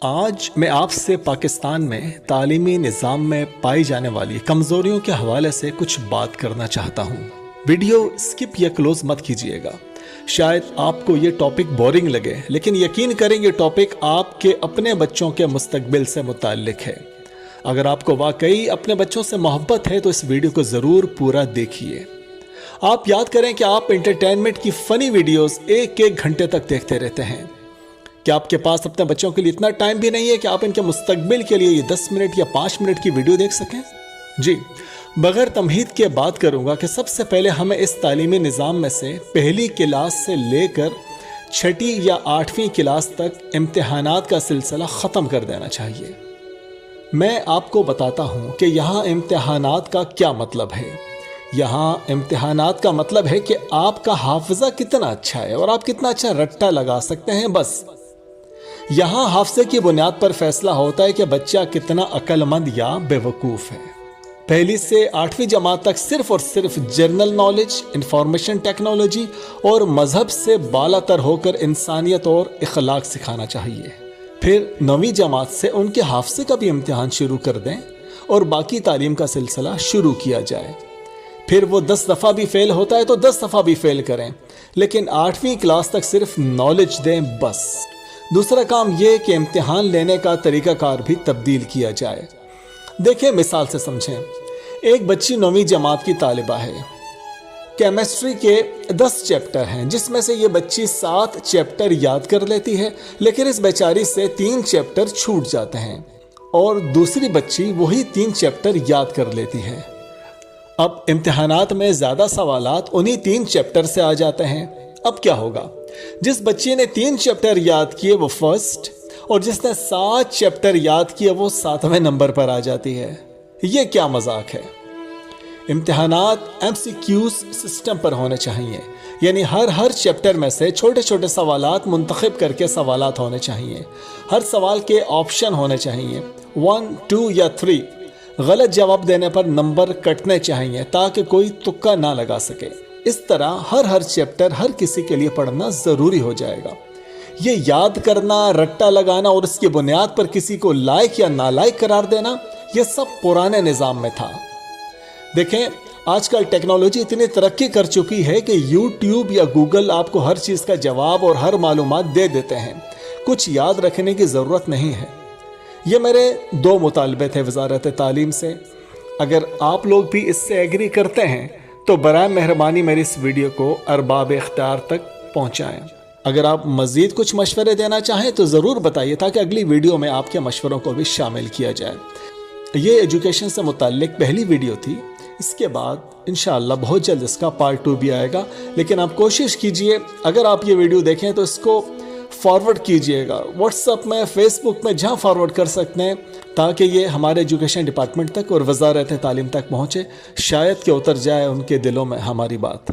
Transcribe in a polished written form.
آج میں آپ سے پاکستان میں تعلیمی نظام میں پائی جانے والی کمزوریوں کے حوالے سے کچھ بات کرنا چاہتا ہوں۔ ویڈیو سکپ یا کلوز مت کیجیے گا۔ شاید آپ کو یہ ٹاپک بورنگ لگے، لیکن یقین کریں یہ ٹاپک آپ کے اپنے بچوں کے مستقبل سے متعلق ہے۔ اگر آپ کو واقعی اپنے بچوں سے محبت ہے تو اس ویڈیو کو ضرور پورا دیکھیے۔ آپ یاد کریں کہ آپ انٹرٹینمنٹ کی فنی ویڈیوز ایک گھنٹے تک دیکھتے رہتے ہیں۔ کیا آپ کے پاس اپنے بچوں کے لیے اتنا ٹائم بھی نہیں ہے کہ آپ ان کے مستقبل کے لیے یہ 10 منٹ یا 5 منٹ کی ویڈیو دیکھ سکیں؟ جی، بغیر تمہید کے بات کروں گا کہ سب سے پہلے ہمیں اس تعلیمی نظام میں سے پہلی کلاس سے لے کر 6 یا 8ویں کلاس تک امتحانات کا سلسلہ ختم کر دینا چاہیے۔ میں آپ کو بتاتا ہوں کہ یہاں امتحانات کا کیا مطلب ہے۔ یہاں امتحانات کا مطلب ہے کہ آپ کا حافظہ کتنا اچھا ہے اور آپ کتنا اچھا رٹا لگا سکتے ہیں، بس۔ یہاں حافظے کی بنیاد پر فیصلہ ہوتا ہے کہ بچہ کتنا عقل مند یا بے وقوف ہے۔ پہلی سے 8ویں جماعت تک صرف اور صرف جنرل نالج، انفارمیشن ٹیکنالوجی اور مذہب سے بالا تر ہو کر انسانیت اور اخلاق سکھانا چاہیے۔ پھر 9ویں جماعت سے ان کے حافظے کا بھی امتحان شروع کر دیں اور باقی تعلیم کا سلسلہ شروع کیا جائے۔ پھر وہ 10 دفعہ بھی فیل ہوتا ہے تو 10 دفعہ بھی فیل کریں، لیکن 8ویں کلاس تک صرف نالج دیں، بس۔ دوسرا کام یہ کہ امتحان لینے کا طریقہ کار بھی تبدیل کیا جائے۔ دیکھیں، مثال سے سمجھیں۔ ایک بچی 9ویں جماعت کی طالبہ ہے۔ کیمسٹری کے 10 چیپٹر ہیں، جس میں سے یہ بچی 7 چیپٹر یاد کر لیتی ہے، لیکن اس بیچاری سے 3 چیپٹر چھوٹ جاتے ہیں اور دوسری بچی وہی 3 چیپٹر یاد کر لیتی ہے۔ اب امتحانات میں زیادہ سوالات انہی 3 چیپٹر سے آ جاتے ہیں۔ اب کیا ہوگا؟ جس بچی نے 3 چیپٹر یاد کیے وہ فرسٹ، اور جس نے 7 چیپٹر یاد کیے وہ 7ویں نمبر پر آ جاتی ہے۔ یہ کیا مذاق ہے؟ امتحانات MCQs سسٹم پر ہونے چاہیے، یعنی ہر چیپٹر میں سے چھوٹے چھوٹے سوالات منتخب کر کے سوالات ہونے چاہیے۔ ہر سوال کے آپشن ہونے چاہیے، 1، 2 یا 3۔ غلط جواب دینے پر نمبر کٹنے چاہیے تاکہ کوئی تکا نہ لگا سکے۔ اس طرح ہر چیپٹر ہر کسی کے لیے پڑھنا ضروری ہو جائے گا۔ یہ یاد کرنا، رٹا لگانا اور اس کی بنیاد پر کسی کو لائق یا نالائق قرار دینا، یہ سب پرانے نظام میں تھا۔ دیکھیں، آج کل ٹیکنالوجی اتنی ترقی کر چکی ہے کہ یوٹیوب یا گوگل آپ کو ہر چیز کا جواب اور ہر معلومات دے دیتے ہیں۔ کچھ یاد رکھنے کی ضرورت نہیں ہے۔ یہ میرے 2 مطالبے تھے وزارت تعلیم سے۔ اگر آپ لوگ بھی اس سے ایگری کرتے ہیں تو برائے مہربانی میری اس ویڈیو کو ارباب اختیار تک پہنچائیں۔ اگر آپ مزید کچھ مشورے دینا چاہیں تو ضرور بتائیے تاکہ اگلی ویڈیو میں آپ کے مشوروں کو بھی شامل کیا جائے۔ یہ ایجوکیشن سے متعلق پہلی ویڈیو تھی۔ اس کے بعد انشاءاللہ بہت جلد اس کا پارٹ 2 بھی آئے گا، لیکن آپ کوشش کیجئے اگر آپ یہ ویڈیو دیکھیں تو اس کو فارورڈ کیجئے گا، واٹس ایپ میں، فیس بک میں، جہاں فارورڈ کر سکتے ہیں، تاکہ یہ ہمارے ایجوکیشن ڈپارٹمنٹ تک اور وزارت تعلیم تک پہنچے۔ شاید کہ اتر جائے ان کے دلوں میں ہماری بات۔